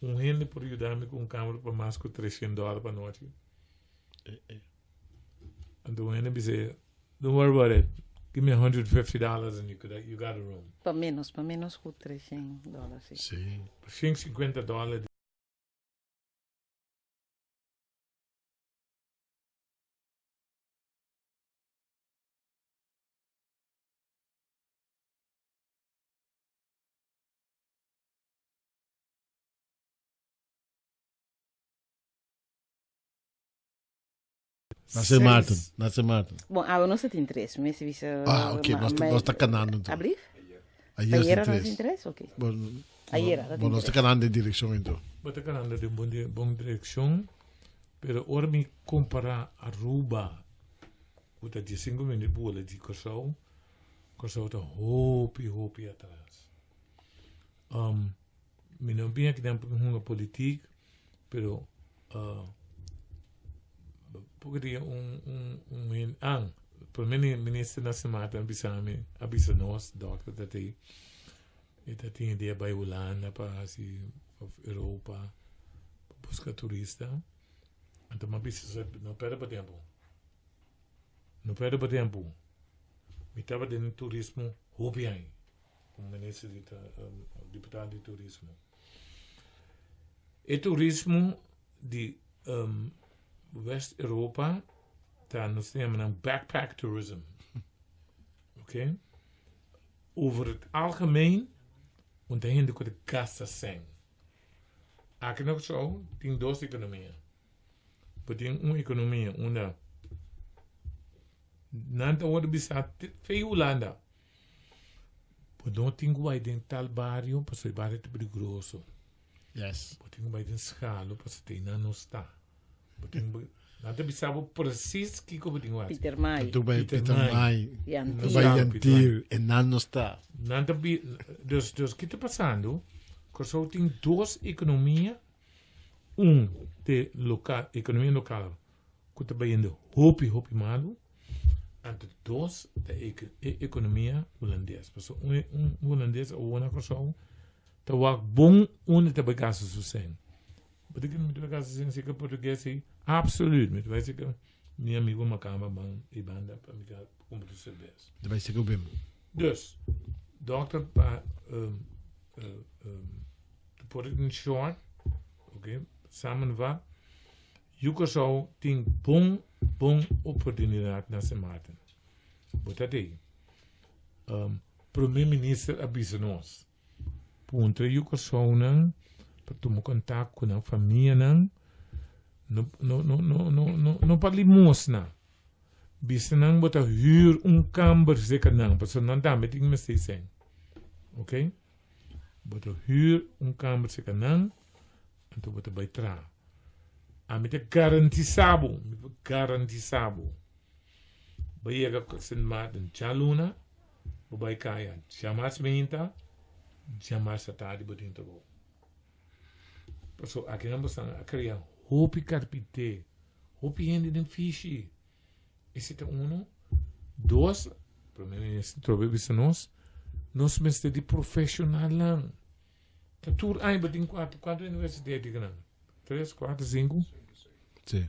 rende por ajudar-me com câmera para mais que $300 para noite. Então, rende me diz, don't worry about it. Give me $150 and you got a room. Para menos que $300. Sim. $50. Nasce Martin. Bom, eu não sei tem interesse, mas se visse... Ok, nós tá canando então. Abrir? Ayer Ayer tem não tem três. interesse, ok. Bom, Ayer, nós tá canando de direção então. Bota canando de boa direção, pero ora me comparar Aruba, o tá de 5 minutos bola de Corsau tá hopi atrás. Me não bem que tem uma política, pero poderia por mim ministro nacional abisa nós, doctor, da tem ideia para Holanda, para Europa, para buscar turista. Então, não perde tempo. Me estava dentro do turismo, bem, como ministro deputado de turismo. E turismo de West-Europa, nós temos een backpack tourism. Oké? Over het algemeen, want de hinde kunnen gasten zijn. Ook nog zo, die dos economieën. Maar die economie, nanta worden bisa veel landen. Maar dan tingu bij den tal barrio, pas het barrio te bri grosso. Yes. Maar tingu bij den schalo, pas het ina no sta. Maar tingu nanta bisa precies kiko bij den Peter Mai. Tu vai Peter Peter Mai. Yan. Tu vai Yantir. E não está. Dus que está passando? Corso tem duas economias. De local, economia local, que está bem hopi malo. En de dois da economia holandesa. Porque holandês ou uma coisa tá bom onde tá bagaço sucem. Porque que não tá bagaço sucem se que português é absoluto. Mas vai ser que minha amigo macamba bang e banda para me comprar cerveja. Tu vai ser que o bem. Dus, doctor, to put it in short, okay, samenvat, Juka zou ting bom oportunidade na semana. Botate, primeiro-ministro avisa nós. Ponto, Juka zou não, para tomar contato com a família não para limosna. Bisa nang bota huur kamer zeker nang, pas nan damit ik me steeds zijn. Oké? Bota huur kamer zeker nang, en to bota bij tra. Amite garantisabo. Bayaga sen maten chaluna, bij kaya, jamas meinta, jamas satadi botin tabo. Paso akin ang basta akriya, hopi carpite, hopi hindi ng fishy. Esse é dois, primeiro-ministro, trouxe nós mestre de profissional lá. Tá tudo aí, mas tem quatro universidades, não? 3, 4, 5? Sim.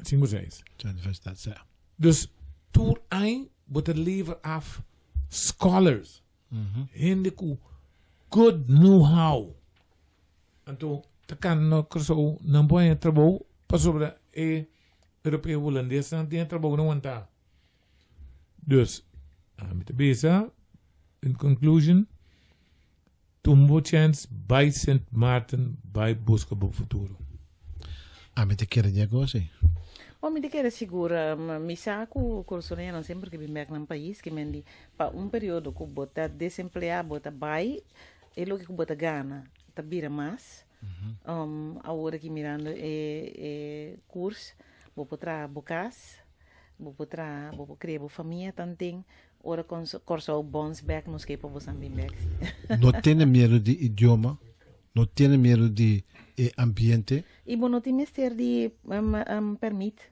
5, 6. Já universidade, sim. Dus, tudo aí, but lever af scholars. Hende com good know-how. Então, tá kan no curso, não pode trabalhar, para sobre Europeu holandês não tem trabalho não anta. Dus, met bezig, in conclusion, tumbo chance by St. Martin by busca do futuro. Me te quer negócio? Me te quer segura, me saco corsoneia sempre que me no país que me di para período que bota desempregado, bota vai, é lo que bota gana, tá vira mais. Agora que mirando curso vou poder bocas, vou criar uma família também, ora corso bons back nos que para também back. Não tem medo de idioma, não tem medo de ambiente. E bom, não tem mestre de permite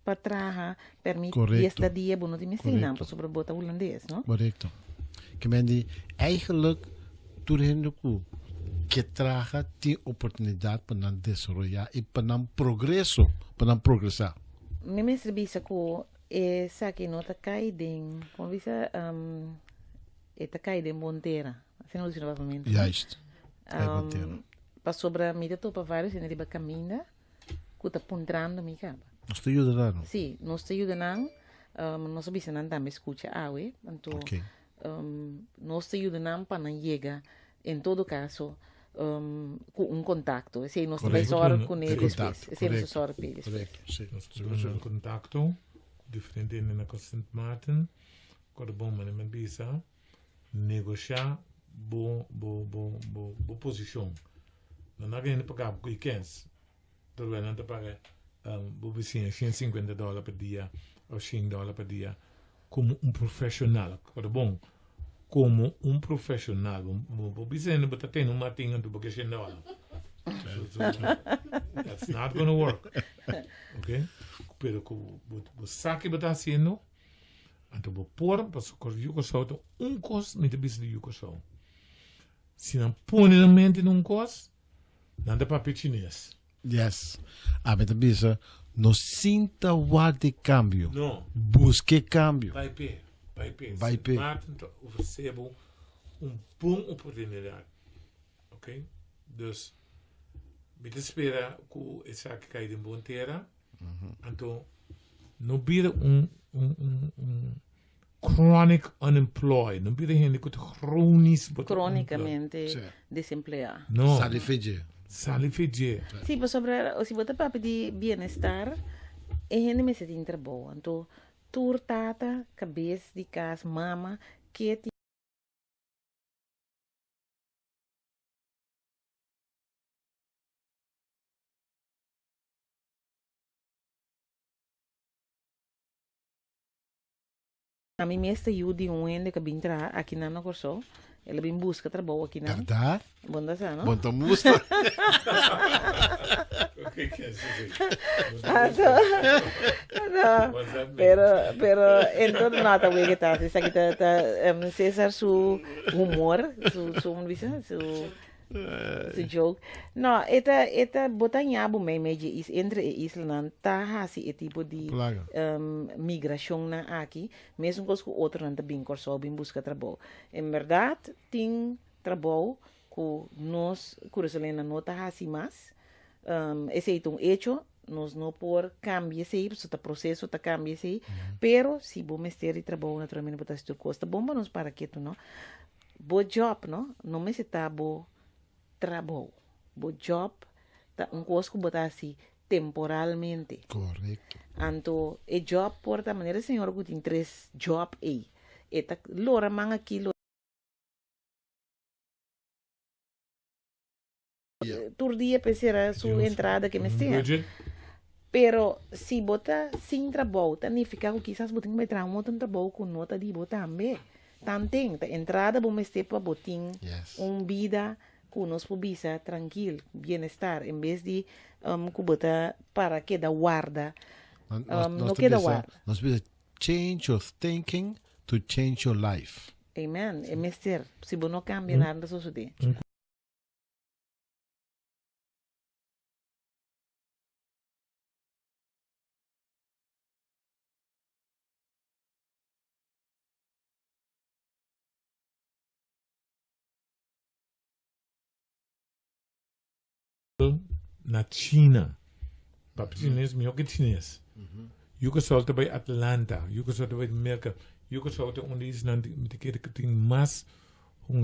para trabalhar, permite de estadia, bom, não tem mestre não para sobre botar holandês, não? Correto. Que me diz, eigenlijk tudo que traga tem oportunidade para não desenvolver e para não progresso, para não progressar. Me mestre bisa ko sa que não tá caidem, como bisa tá caidem monteira, assim não novamente. Juist. Para sobre mim tô para vários e nele caminha, que tá pontrando me caba. Nós te ajudando. Sim, nós te ajudando, nós bisa não também escuta awe, então nós te ajudando para não chegar, em todo caso, com contacto. Esse nós Correcto. também só com ele depois. Contacto, Esse nós correcto. só com ele depois. Correcto, sim. Nós temos um contacto diferente na St. Martin. Quando bom, mas não bisa negociar boa posição. Não há ninguém pagar por weekends. Todo mundo não paga $150 por dia ou $100 por dia como profissional. Quando bom, como profissional, você não está tendo uma tinha do porque $100. That's not going to work. Okay? Pero o saque está haciendo, então vou pôr para socorrer o Yucosau, cos me debis de Yucosau. Se não põe na mente num cos, não dá para chinês. Yes. A meta bisa, no sinta guarde cambio. Não. Busque cambio. Vai pé. Vai pé. Martin oferecer boa oportunidade. Ok? Dus, me espera que essa que cai de boa terra. Então, não vira chronic unemployed. Não vira gente que cronisch Cronicamente Sim. desempleado. Não. Sali fede. Sali fede. Sim, mas sobre se você para pedir bem-estar, é gente me sente trabalho. Então, turtata, cabeça de casa, mama, que a mim me está ajuda ende que vem entrar aqui na Corso. Ela vem busca trabalho aqui na. Verdade? Bom da não? Bom, então música. O que é isso? No, pero entonces no está bien que está, esa que está César su humor, su joke. No, esta botanhabo mesmo entre Island tá assim é tipo de Plaga. migração na aqui, mesmo que o outro não tá bem corso bem busca trabalho. Em verdade, tem trabalho que nós curiosidade não tá assim mais. Esse é um hecho, nós não por cambiar esse, o processo tá cambia esse, pero se bom mestre de trabalho naturalmente botar se custa bom para nós para que tu não, bo job não me se tá bo trabalho, bo job tá coisa que botar assim temporalmente, Correcto. então e job por da maneira senhor que tem 3 job aí, eta lora manga aqui tur dia pensar sua entrada que me tenha. Pero se bota sem trabalho, também fica com quizás botar mais trabalho, um trabalho com nota de botar também. Também, a entrada bom mestre para botar Yes. vida com nós pobisa tranquilo, bem-estar, em vez de que botar para que da guarda, não queda guarda. Nós precisamos change your thinking to change your life. Amen. É mestre, se você não cambia nada, só sucede. Na China. Papo chinês, melhor que chinês. Eu solta by Atlanta, eu solta by America, eu solta onde Island que tem mais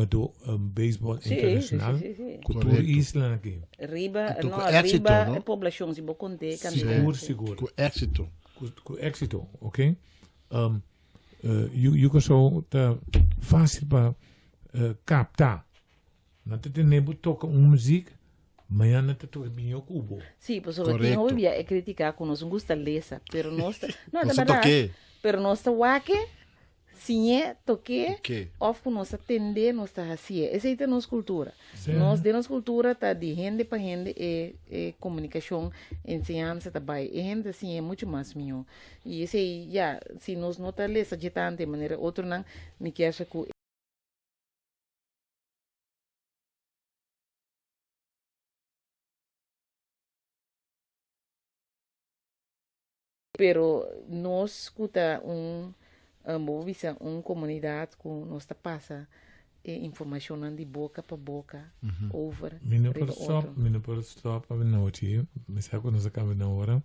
do beisebol internacional. Sim. Cultura Correcto. Island aqui. Riba, Então, não, com êxito, riba não? é população, se você conter, Seguro. Com êxito. Com êxito, ok? Eu solta fácil para captar. Não tem nem tocar música. Amanhã não te toca bem o cubo. Sim, por isso Correcto. que eu criticar que nós não gusta lesa, pero nós não é Você verdade. toquei. Pero nós tá wake, sim é toque, Toquei. of que nós atender, nós tá assim. Essa é a nossa cultura. Sim. Nós de nossa cultura tá de gente para gente é comunicação, ensinança também. E gente assim é muito mais melhor. E esse aí, já, se nós não tá lesa de tanta maneira, outro não me quer que pero nós escuta comunidade que nós tá passa informação de boca para boca over Mina riba por stop a noite, mas é quando acaba na hora.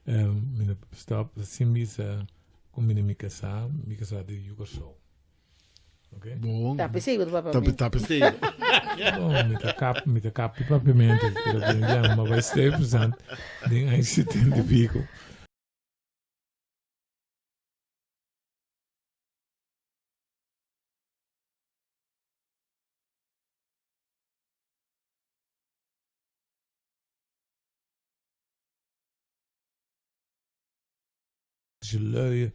Mina stop, assim bisa com mina me casar de Yugo Show. Okay? Bom. Tá pensei do Tá, papamento. tá pensei. Bom, met a cap de papimento. Maar wij steven zijn. Ding, hij zit in de bico. Je lui,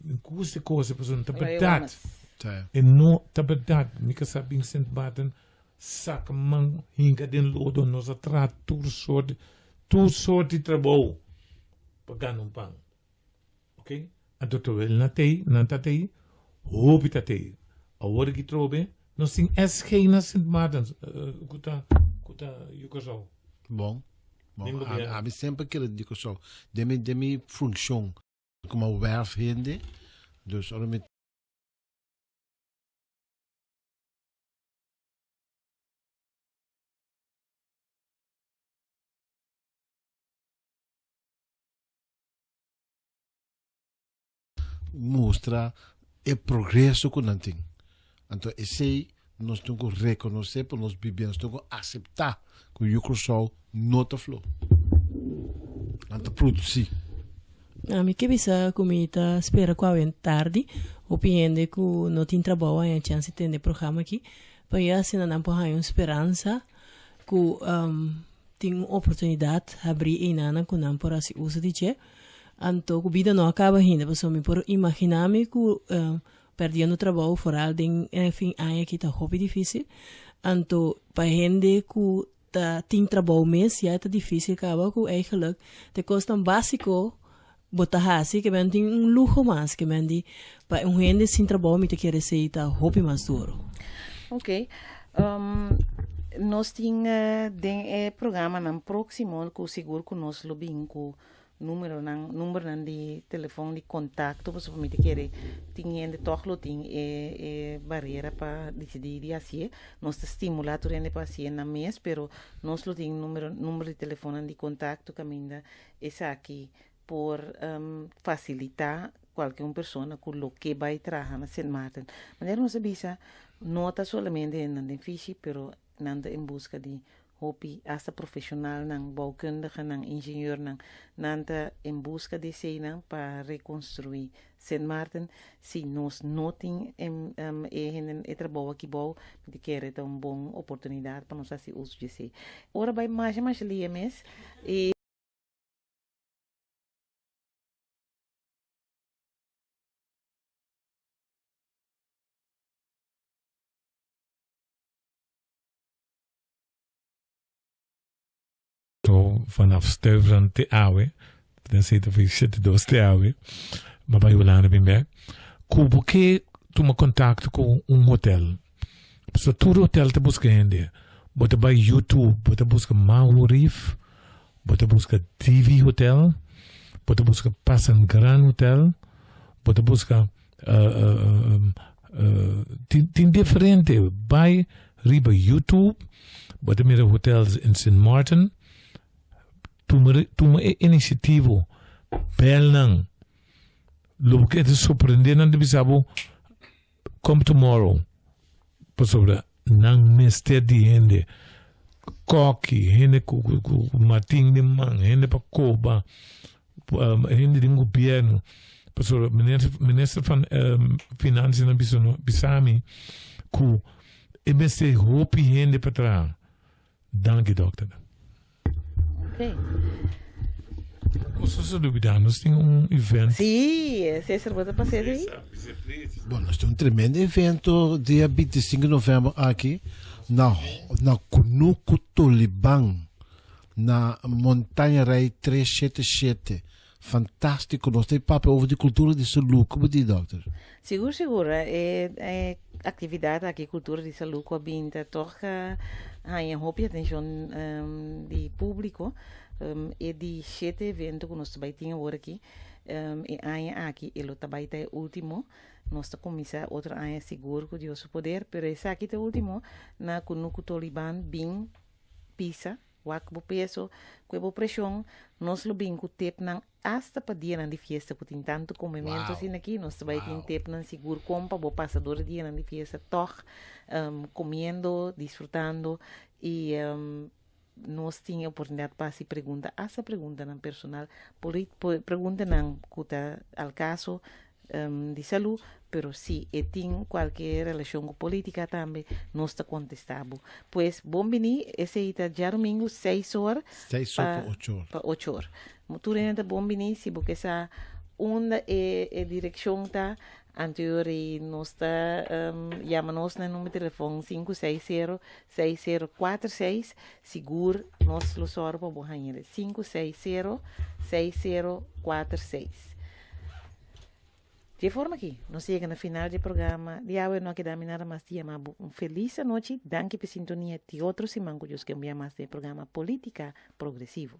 een koers de koers, persoon, te bedat. Tá. En no, te bedat. Nika sabing sent baten. Sak man hinga den lodo nos a tra tur soort die trabo. Pagan un pang. Okay? En tot wel na tei, hoop het tei. A word ik trobe, no sing es geen sent baten. Kuta yuko zo. Bom. Nem Bom. governo. A mim sempre aquele digo só. Demi função. Como o werf hende. Dus ora met mostra o progresso que nós temos. Então, esse nós temos que reconhecer, para nós viver, nós temos que aceitar que o Microsoft não está flow. Não está produzir. A mim que bisa comida espera qua ven tarde, opiniende que não tem trabalho e a chance de ter programa aqui, para já se não pode ter esperança que tem uma oportunidade de abrir inana que não pode se usar de che, então que vida não acaba ainda, porque me por imaginar-me que perdendo trabalho fora de enfim aí que tá hobby difícil, então para gente que tá tem trabalho mês já tá difícil acaba que eigenlijk te custa básico botar assim que tem luxo mais que de para gente sem trabalho me te quer receita hobby mais duro. Ok. Nós tínhamos programa no próximo, que seguro que nós lo bem com número de telefone de contato, para me querer tinha de tochlo tem barreira para decidir assim, nós estimular turende para assim na mês, pero nós lo tem número de telefone de contato caminda essa aqui por facilitar qualquer pessoa com o que vai trabalhar na Saint Martin. Mas não sabia não está somente na difícil, pero nanda em busca de hobby, hasta profissional, ng bouwkundige, ng ingenieur, nanda em busca de cena para reconstruir Saint Martin. Se nós não tem trabalho aqui bom, de querer ter uma boa oportunidade para nós fazer uso de si. Ora vai mais ali mês e vanaf Stuyvesant te Awe, dan zitten we zitten door te Awe, maar bij Jolanda ben ik. Kubo que toma contato com hotel. So todo hotel te busca gente. Bota bij YouTube, bota busca Maurif, bota busca TV Hotel, bota busca Passan Gran Hotel, bota busca tem diferente. Bij riba YouTube, bota meer hotels in St. Martin. Tuma initiativo Belnang lo que te sorprendente bisabo come tomorrow sobre nang mister di hende koki hende ku mating de man hende pa koba hende de governo sobre minister van financiën na bisami ku emse hopi hende patra danke dokter. ok. Cosa dúvida, nós temos evento. Sim, César, bota para ser aí. Bom, nós temos tremendo evento dia 25 de novembro aqui na Kunuku Toliban, na Montanha Rei 377. Fantástico, nós temos papo over de cultura de saúde. Como diz, doutor? Seguro. É atividade aqui, cultura de saúde, com a binta, toca a hobby, atenção de público. E de 7 eventos que nós também temos agora aqui. E aqui, ele também é o último. Nós começamos outro ano seguro com o poder, mas esse aqui é o último na Kunuku Toliban, Bim, Pisa, wak bo peso, que bo pressão, nós lo bem com tempo não hasta para dia de festa, que tem tanto comimento assim aqui, nós vai ter tempo não seguro compra, bo passador dia de festa, toch, comendo, desfrutando e nós tínhamos a oportunidade para se perguntar, essa pergunta não personal, pergunta não cuta al caso de saúde, pero si tem qualquer relação com política também, nós está contestando. Pois, bom venir, esse aí está já domingo, 6 horas. 6 para 8 horas. Para 8 horas. Muito bem, bom venir, se porque essa onda é direção tá anterior e nós está chama-nos no número de telefone 560-6046, seguro, nós lo sorro para o 560-6046. De forma que nós chegamos no final do programa. De hoje não queda nada mais de uma feliz noite. Danke por sintonia de outros semana que eu enviamos mais do programa Política Progresivo.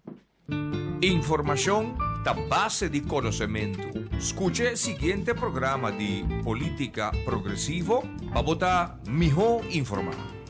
Información da base de conocimiento. Escuche el siguiente programa de Política Progresivo para votar mejor informado.